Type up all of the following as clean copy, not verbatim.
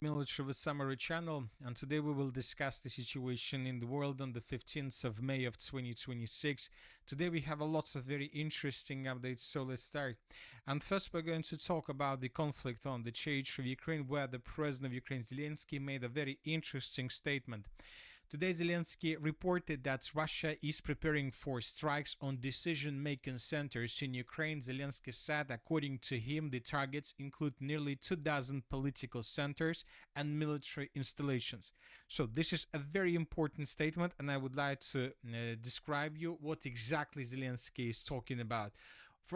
Military Summary channel, and today we will discuss the situation in the world on the 15th of May of 2026. Today we have lots of very interesting updates, so let's start. And first we're going to talk about the conflict on the territory of Ukraine, where the President of Ukraine, Zelensky, made a very interesting statement. Today, Zelensky reported that Russia is preparing for strikes on decision-making centers in Ukraine. Zelensky said, according to him, the targets include nearly 24 political centers and military installations. So this is a very important statement, and I would like to describe you what exactly Zelensky is talking about.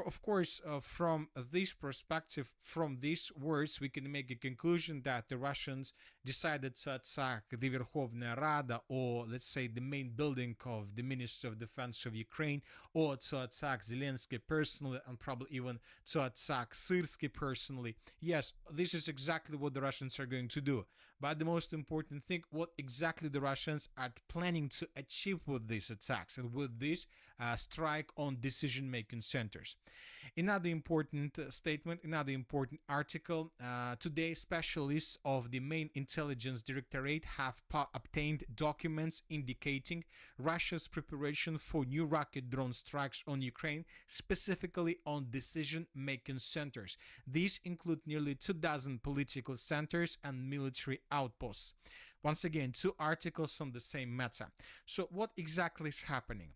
Of course, from this perspective, from these words, we can make a conclusion that the Russians decided to attack the Verkhovna Rada, or let's say the main building of the Ministry of Defense of Ukraine, or to attack Zelensky personally, and probably even to attack Syrsky personally. Yes, this is exactly what the Russians are going to do. But the most important thing, what exactly the Russians are planning to achieve with these attacks and with this strike on decision-making centers. Another important statement, another important article. Today, specialists of the main intelligence directorate have obtained documents indicating Russia's preparation for new rocket drone strikes on Ukraine, specifically on decision-making centers. These include nearly 24 political centers and military outposts. Once again, two articles on the same matter. So what exactly is happening?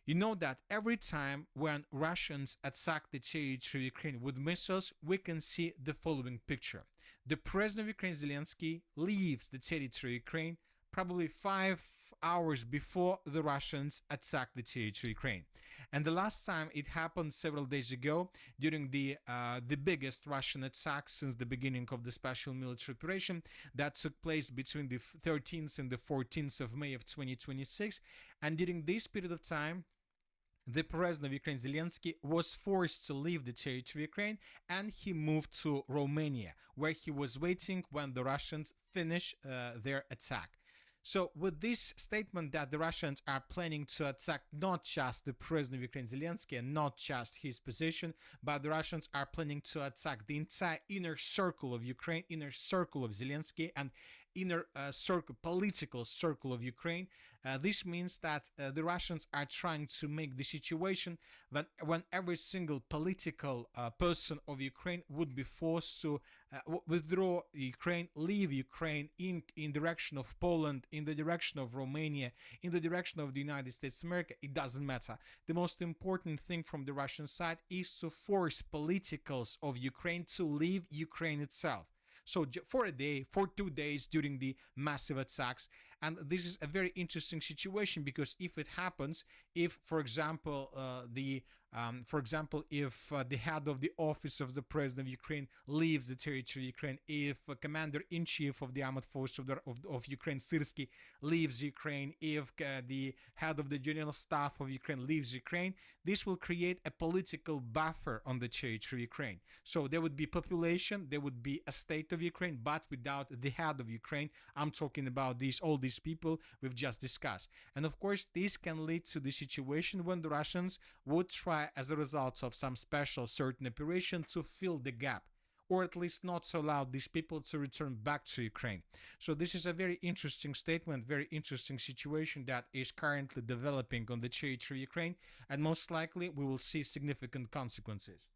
You know that every time when Russians attack the territory of Ukraine with missiles, we can see the following picture. The President of Ukraine, Zelensky, leaves the territory of Ukraine probably 5 hours before the Russians attack the territory of Ukraine. And the last time it happened several days ago, during the biggest Russian attack since the beginning of the special military operation that took place between the 13th and the 14th of May of 2026. And during this period of time, the President of Ukraine, Zelensky, was forced to leave the territory of Ukraine, and he moved to Romania, where he was waiting when the Russians finish their attack. So with this statement that the Russians are planning to attack not just the President of Ukraine, Zelensky, and not just his position, but the Russians are planning to attack the entire inner circle of Ukraine, inner circle of Zelensky, and inner circle, political circle of Ukraine. This means that the Russians are trying to make the situation when every single political person of Ukraine would be forced to withdraw Ukraine, leave Ukraine in direction of Poland, in the direction of Romania, in the direction of the United States of America. It doesn't matter. The most important thing from the Russian side is to force politicals of Ukraine to leave Ukraine itself. So for a day, for 2 days during the massive attacks. And this is a very interesting situation, because if it happens, if, for example, if the head of the office of the President of Ukraine leaves the territory of Ukraine, if Commander-in-Chief of the Armed Forces of Ukraine, Syrsky, leaves Ukraine, if the head of the General Staff of Ukraine leaves Ukraine, this will create a political buffer on the territory of Ukraine. So there would be population, there would be a state of Ukraine, but without the head of Ukraine. I'm talking about all these people we've just discussed. And of course, this can lead to the situation when the Russians would try, as a result of some special certain operation, to fill the gap, or at least not to allow these people to return back to Ukraine. So this is a very interesting statement, very interesting situation that is currently developing on the territory of Ukraine, and most likely we will see significant consequences.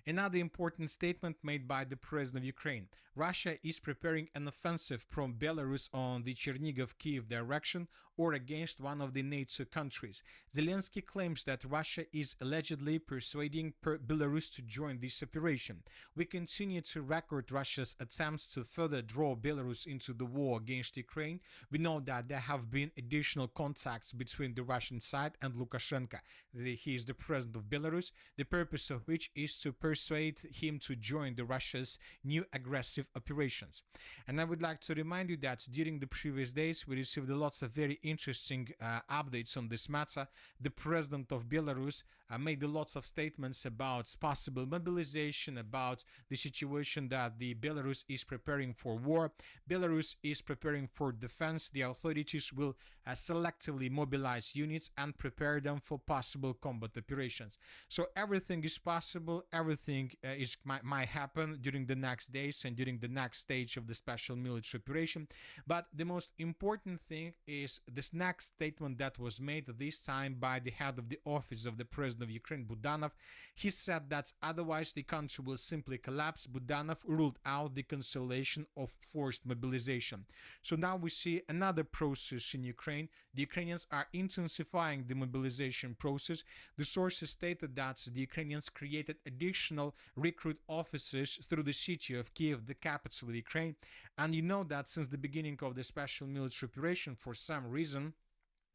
Another important statement made by the President of Ukraine. Russia is preparing an offensive from Belarus on the Chernihiv-Kyiv direction, or against one of the NATO countries. Zelensky claims that Russia is allegedly persuading Belarus to join this operation. We continue to record Russia's attempts to further draw Belarus into the war against Ukraine. We know that there have been additional contacts between the Russian side and Lukashenko. He is the president of Belarus, the purpose of which is to persuade him to join the Russia's new aggressive operations. And I would like to remind you that during the previous days, we received lots of very interesting updates on this matter. The president of Belarus made lots of statements about possible mobilization, about the situation that the Belarus is preparing for war. Belarus is preparing for defense. The authorities will selectively mobilize units and prepare them for possible combat operations. So everything is possible, everything everything might happen during the next days and during the next stage of the special military operation. But the most important thing is this next statement that was made this time by the head of the office of the president of Ukraine, Budanov. He said that otherwise the country will simply collapse. Budanov ruled out the cancellation of forced mobilization. So now we see another process in Ukraine. The Ukrainians are intensifying the mobilization process. The sources stated that the Ukrainians created additional recruit offices through the city of Kiev, the capital of Ukraine. And you know that since the beginning of the special military operation, for some reason,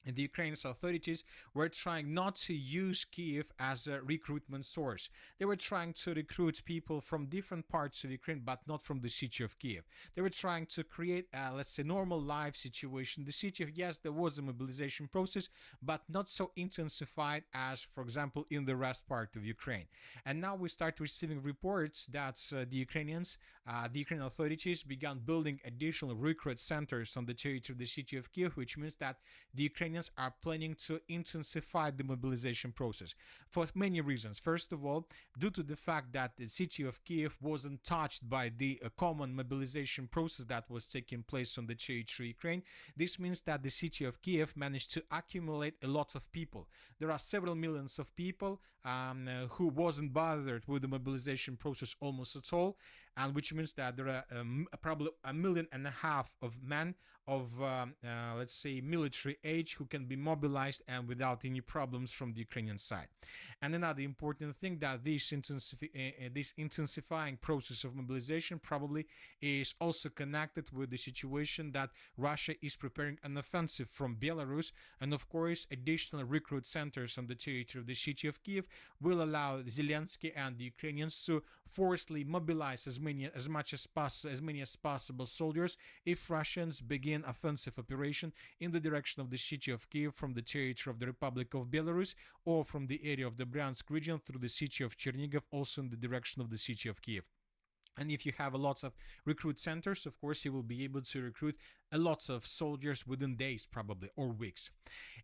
the Ukraine's authorities were trying not to use Kiev as a recruitment source. They were trying to recruit people from different parts of Ukraine, but not from the city of Kiev. They were trying to create a, let's say, normal life situation. The city of, yes, there was a mobilization process, but not so intensified as, for example, in the rest part of Ukraine. And now we start receiving reports that the Ukrainian authorities began building additional recruit centers on the territory of the city of Kiev, which means that the Ukrainians are planning to intensify the mobilization process for many reasons. First of all, due to the fact that the city of Kiev wasn't touched by the common mobilization process that was taking place on the territory of Ukraine, this means that the city of Kiev managed to accumulate a lot of people. There are several millions of people who wasn't bothered with the mobilization process almost at all, and which means that there are probably 1.5 million of men of, let's say, military age who can be mobilized and without any problems from the Ukrainian side. And another important thing that this intensifying process of mobilization probably is also connected with the situation that Russia is preparing an offensive from Belarus, and of course additional recruit centers on the territory of the city of Kiev will allow Zelensky and the Ukrainians to forcibly mobilize as many as possible soldiers if Russians begin offensive operation in the direction of the city of Kiev from the territory of the Republic of Belarus, or from the area of the Bryansk region through the city of Chernihiv, also in the direction of the city of Kiev. And if you have a lot of recruit centers, of course, you will be able to recruit a lot of soldiers within days, probably, or weeks.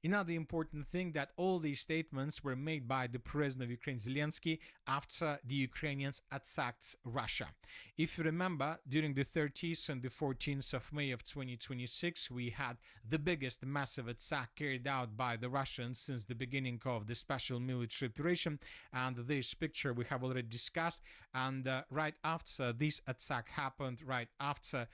Another important thing that all these statements were made by the president of Ukraine, Zelensky, after the Ukrainians attacked Russia. If you remember, during the 30th and the 14th of May of 2026, we had the biggest massive attack carried out by the Russians since the beginning of the special military operation. And this picture we have already discussed. And right after this attack happened, right after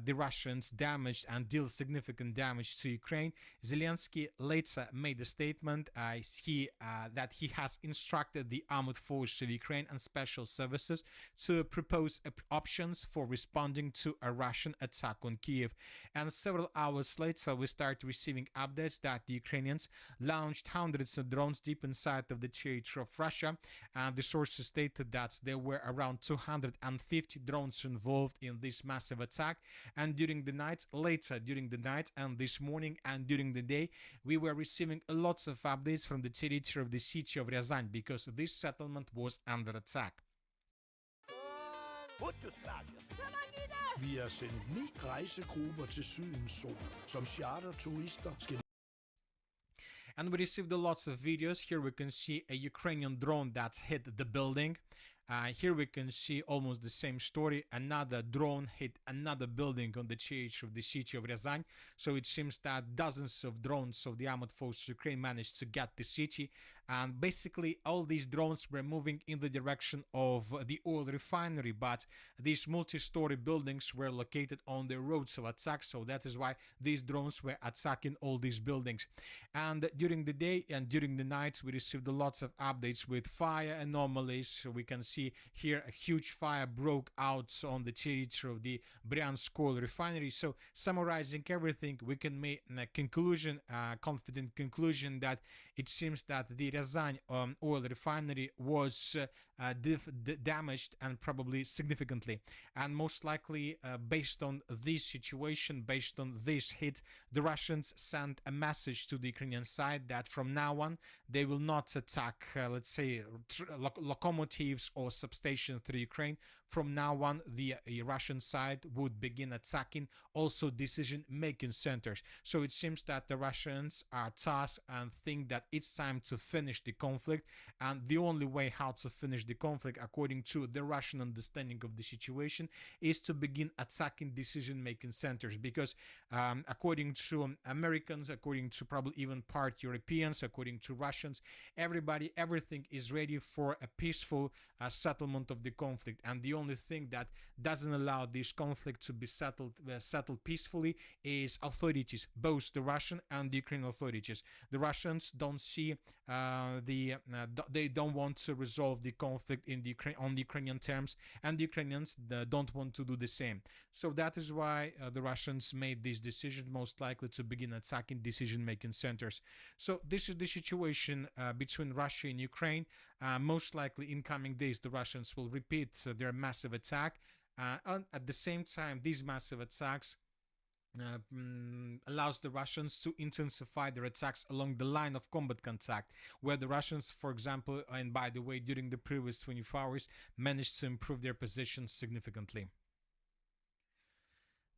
the Russians damaged and dealt significant damage to Ukraine, Zelensky later made a statement that he has instructed the armed forces of Ukraine and special services to propose options for responding to a Russian attack on Kiev. And several hours later, we start receiving updates that the Ukrainians launched hundreds of drones deep inside of the territory of Russia, and the sources stated that there were around 250 drones involved in this massive attack. And during the night, later during the night and this morning and during the day, we were receiving lots of updates from the territory of the city of Ryazan, because this settlement was under attack. Vi har sendt 9 rejsegrupper til Sydens Sol, som charterturister skal. And we received lots of videos. Here we can see a Ukrainian drone that hit the building. Here we can see almost the same story. Another drone hit another building on the territory of the city of Ryazan. So it seems that dozens of drones of the armed forces of Ukraine managed to get the city. And basically all these drones were moving in the direction of the oil refinery, but these multi-story buildings were located on the roads of attack, so that is why these drones were attacking all these buildings. And during the day and during the night, we received lots of updates with fire anomalies. So we can see here a huge fire broke out on the territory of the Bryansk oil refinery. So summarizing everything, we can make a conclusion, confident conclusion, that it seems that the Ryazan oil refinery was damaged, and probably significantly. And most likely, based on this situation, based on this hit, the Russians sent a message to the Ukrainian side that from now on, they will not attack, let's say, locomotives or substations through Ukraine. From now on, the Russian side would begin attacking also decision-making centers. So it seems that the Russians are tasked and think that it's time to finish the conflict, and the only way how to finish the the conflict, according to the Russian understanding of the situation, is to begin attacking decision-making centers, because according to Americans, according to probably even part Europeans, according to Russians, everything is ready for a peaceful settlement of the conflict, and the only thing that doesn't allow this conflict to be settled peacefully is authorities, both the Russian and the Ukrainian authorities. The Russians don't see they don't want to resolve the conflict on the Ukrainian terms, and the Ukrainians don't want to do the same. So that is why the Russians made this decision, most likely to begin attacking decision-making centers. So this is the situation between Russia and Ukraine. Most likely in coming days, the Russians will repeat their massive attack. And at the same time, these massive attacks allows the Russians to intensify their attacks along the line of combat contact, where the Russians, for example, and by the way, during the previous 24 hours, managed to improve their positions significantly.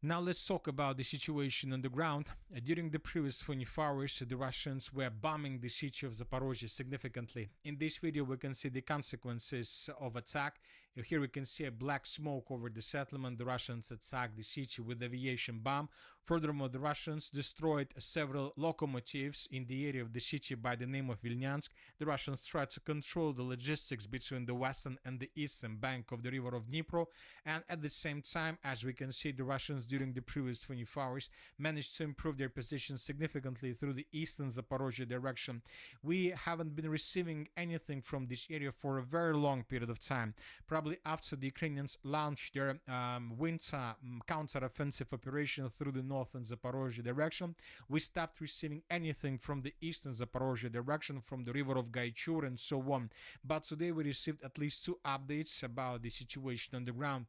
Now let's talk about the situation on the ground. During the previous 24 hours, the Russians were bombing the city of Zaporozhye significantly. In this video, we can see the consequences of attack. Here we can see a black smoke over the settlement. The Russians attacked the city with aviation bomb. Furthermore, the Russians destroyed several locomotives in the area of the city by the name of Vilnyansk. The Russians tried to control the logistics between the western and the eastern bank of the river of Dnipro. And at the same time, as we can see, the Russians during the previous 24 hours managed to improve their position significantly through the eastern Zaporozhye direction. We haven't been receiving anything from this area for a very long period of time. Probably after the Ukrainians launched their winter counter-offensive operation through the northern Zaporozhye direction, we stopped receiving anything from the eastern Zaporozhye direction, from the river of Gaichur and so on. But today we received at least 2 updates about the situation on the ground.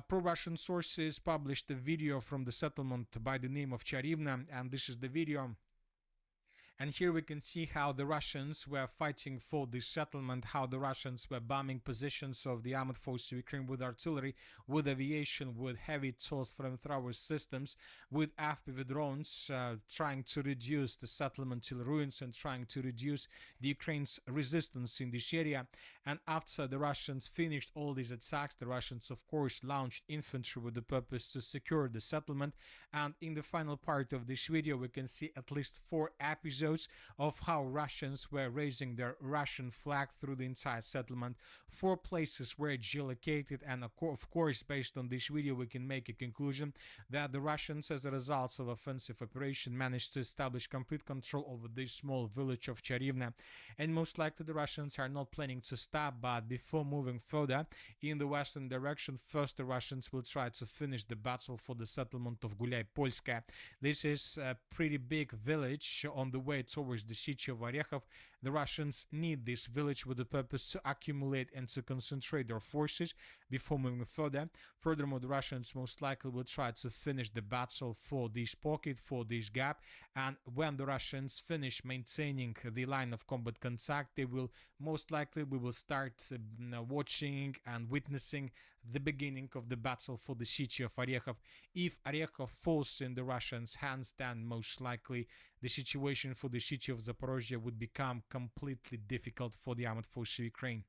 Pro-Russian sources published a video from the settlement by the name of Charivna, and this is the video. And here we can see how the Russians were fighting for this settlement, how the Russians were bombing positions of the armed forces of Ukraine with artillery, with aviation, with heavy TOS flamethrower systems, with FPV drones, trying to reduce the settlement to ruins and trying to reduce the Ukraine's resistance in this area. And after the Russians finished all these attacks, the Russians, of course, launched infantry with the purpose to secure the settlement. And in the final part of this video, we can see at least 4 episodes of how Russians were raising their Russian flag through the entire settlement. 4 places were geolocated, and of course, based on this video, we can make a conclusion that the Russians, as a result of offensive operation, managed to establish complete control over this small village of Charivna. And most likely the Russians are not planning to stop, but before moving further in the western direction, first the Russians will try to finish the battle for the settlement of Gulyai-Polskaya. This is a pretty big village on the way towards the city of Orekhov. The Russians need this village with the purpose to accumulate and to concentrate their forces before moving further. Furthermore, the Russians most likely will try to finish the battle for this pocket, for this gap, and when the Russians finish maintaining the line of combat contact, they will most likely, we will start watching and witnessing the beginning of the battle for the city of Orekhov. If Orekhov falls in the Russians' hands, then most likely the situation for the city of Zaporozhye would become completely difficult for the armed forces of Ukraine.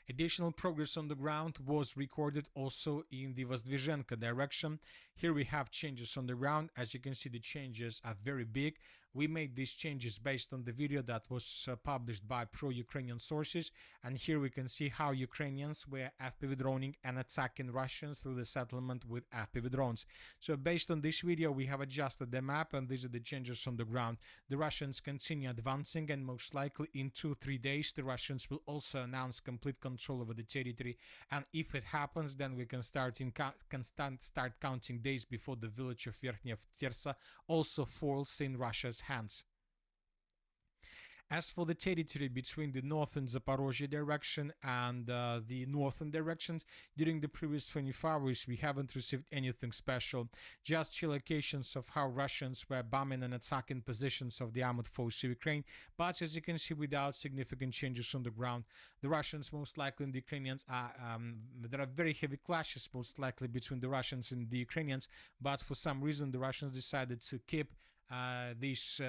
Additional progress on the ground was recorded also in the Vozdvizhenka direction. Here we have changes on the ground. As you can see, the changes are very big. We made these changes based on the video that was published by pro-Ukrainian sources. And here we can see how Ukrainians were FPV droning and attacking Russians through the settlement with FPV drones. So based on this video, we have adjusted the map, and these are the changes on the ground. The Russians continue advancing, and most likely in 2-3 days, the Russians will also announce complete control over the territory. And if it happens, then we can start counting days before the village of Verkhnya Tersa also falls in Russia's hands. As for the territory between the northern Zaporozhye direction and the northern directions, during the previous 24 hours, we haven't received anything special, just geolocations of how Russians were bombing and attacking positions of the armed forces of Ukraine, but as you can see, without significant changes on the ground. The Russians, most likely, and the Ukrainians are, there are very heavy clashes, most likely, between the Russians and the Ukrainians, but for some reason, the Russians decided to keep this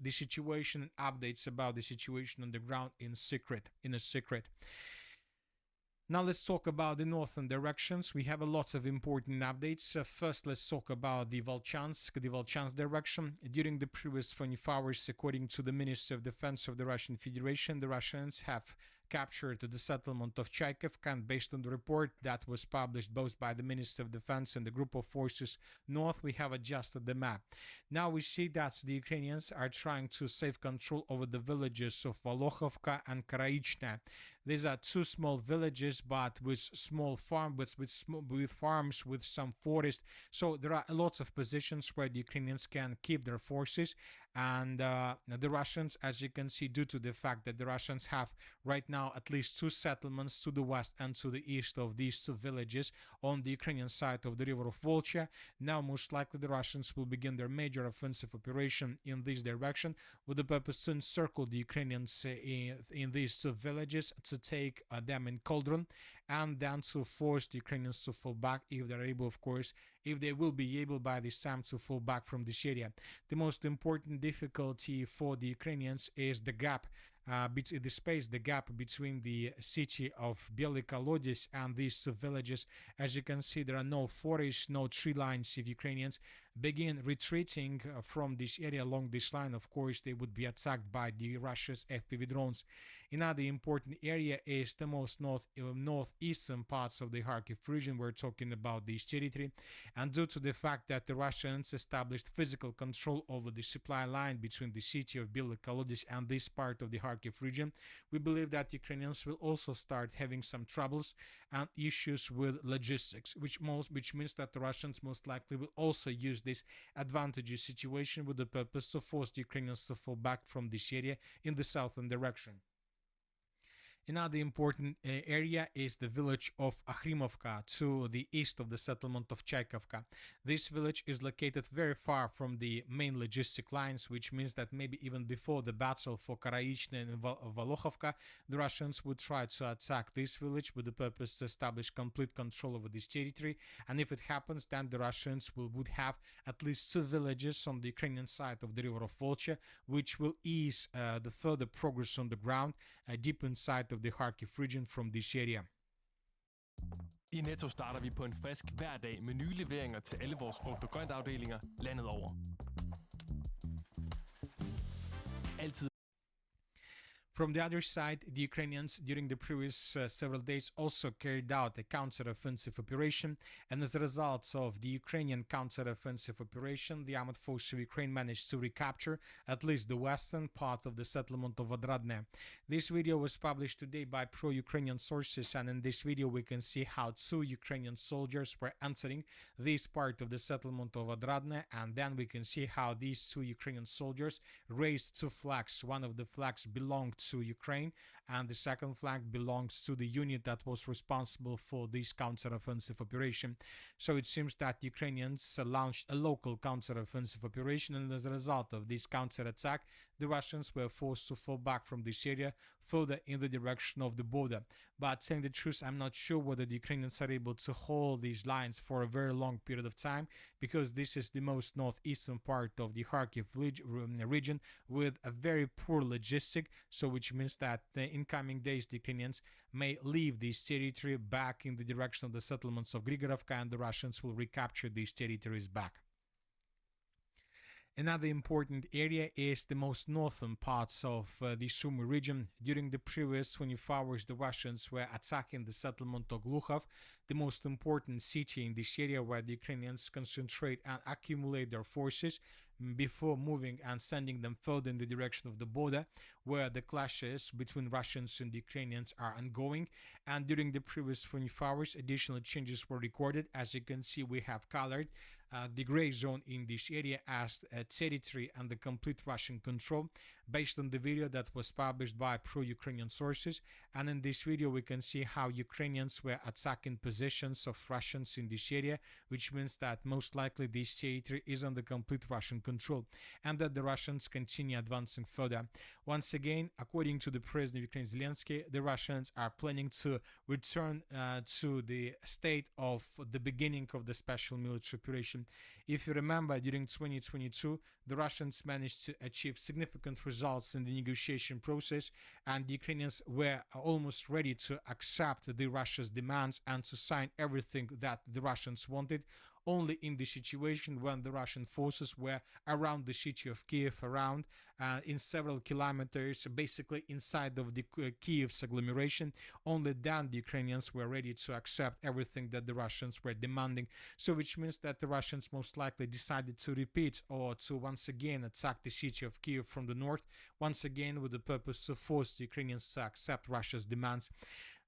situation and updates about the situation on the ground in a secret. Now let's talk about the northern directions. We have a lot of important updates. First, let's talk about the Volchansk direction. During the previous 24 hours, according to the Ministry of Defense of the Russian Federation, the Russians have captured the settlement of Chaikovka, and based on the report that was published both by the Ministry of Defense and the group of forces north, we have adjusted the map. Now we see that the Ukrainians are trying to save control over the villages of Volokhovka and Karaichna. These are two small villages, but with small farms, with farms, with some forest. So there are lots of positions where the Ukrainians can keep their forces, and the Russians, as you can see, due to the fact that the Russians have right now at least two settlements to the west and to the east of these two villages on the Ukrainian side of the river of Volcha. Now most likely the Russians will begin their major offensive operation in this direction with the purpose to encircle the Ukrainians in these two villages, to take them in cauldron, and then to force the Ukrainians to fall back if they're able, of course, if they will be able by this time to fall back from this area. The most important difficulty for the Ukrainians is the gap, the gap between the city of Bely Kolodys and these two villages. As you can see, there are no forests, no tree lines. If Ukrainians begin retreating from this area along this line, of course, they would be attacked by the Russia's FPV drones. Another important area is the most northeastern parts of the Kharkiv region. We're talking about this territory, and due to the fact that the Russians established physical control over the supply line between the city of Bely Kolodys and this part of the Kharkiv region, we believe that Ukrainians will also start having some troubles and issues with logistics, which means that the Russians most likely will also use this advantageous situation with the purpose to force the Ukrainians to fall back from this area in the southern direction. Another important area is the village of Akhrimovka to the east of the settlement of Chaikovka. This village is located very far from the main logistic lines, which means that maybe even before the battle for Karaichna and Volokhovka, the Russians would try to attack this village with the purpose to establish complete control over this territory. And if it happens, then the Russians would have at least two villages on the Ukrainian side of the river of Volcha, which will ease the further progress on the ground deep inside of the Kharkiv region from this area. I Netto starter vi på en frisk hver dag med nye leveringer til alle vores frugt- og grøntafdelinger landet over. Altid. From the other side, the Ukrainians during the previous several days also carried out a counter-offensive operation, and as a result of the Ukrainian counter-offensive operation, the armed forces of Ukraine managed to recapture at least the western part of the settlement of Odradne. This video was published today by pro-Ukrainian sources, and in this video we can see how two Ukrainian soldiers were entering this part of the settlement of Odradne, and then we can see how these two Ukrainian soldiers raised two flags. One of the flags belonged to Ukraine, and the second flag belongs to the unit that was responsible for this counter-offensive operation. So it seems that Ukrainians launched a local counter-offensive operation, and as a result of this counter-attack, the Russians were forced to fall back from this area further in the direction of the border. But saying the truth, I'm not sure whether the Ukrainians are able to hold these lines for a very long period of time, because this is the most northeastern part of the Kharkiv region with a very poor logistic, so which means that in coming days the Ukrainians may leave this territory back in the direction of the settlements of Grigorovka, and the Russians will recapture these territories back. Another important area is the most northern parts of the Sumy region. During the previous 24 hours, the Russians were attacking the settlement of Glukhov, the most important city in this area where the Ukrainians concentrate and accumulate their forces before moving and sending them further in the direction of the border, where the clashes between Russians and Ukrainians are ongoing. And during the previous 24 hours, additional changes were recorded. As you can see, we have colored the gray zone in this area as territory under complete Russian control. based on the video that was published by pro-Ukrainian sources. And in this video we can see how Ukrainians were attacking positions of Russians in this area, which means that most likely this territory is under complete Russian control and that the Russians continue advancing further. Once again, according to the President of Ukraine Zelensky, the Russians are planning to return to the state of the beginning of the special military operation. If you remember, during 2022, the Russians managed to achieve significant results in the negotiation process, and the Ukrainians were almost ready to accept the Russia's demands and to sign everything that the Russians wanted, only in the situation when the Russian forces were around the city of Kiev, around in several kilometers, basically inside of the Kiev's agglomeration. Only then the Ukrainians were ready to accept everything that the Russians were demanding. So which means that the Russians most likely decided to repeat or to once again attack the city of Kiev from the north, once again with the purpose to force the Ukrainians to accept Russia's demands.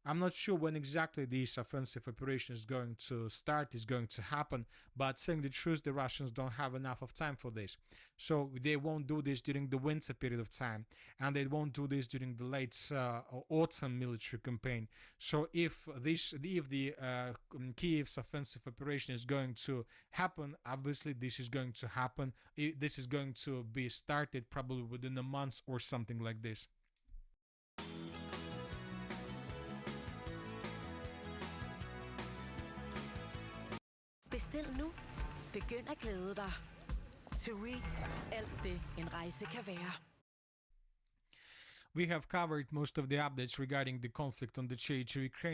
I'm not sure when exactly this offensive operation is going to start, is going to happen, but saying the truth, the Russians don't have enough of time for this. So they won't do this during the winter period of time, and they won't do this during the late autumn military campaign. So if the Kiev's offensive operation is going to happen, obviously this is going to happen. This is going to be started probably within a month or something like this. Bestil nu. Begynd at glæde dig. TUI. Alt det, en rejse kan være. We have covered most of the updates regarding the conflict on the territory of Ukraine.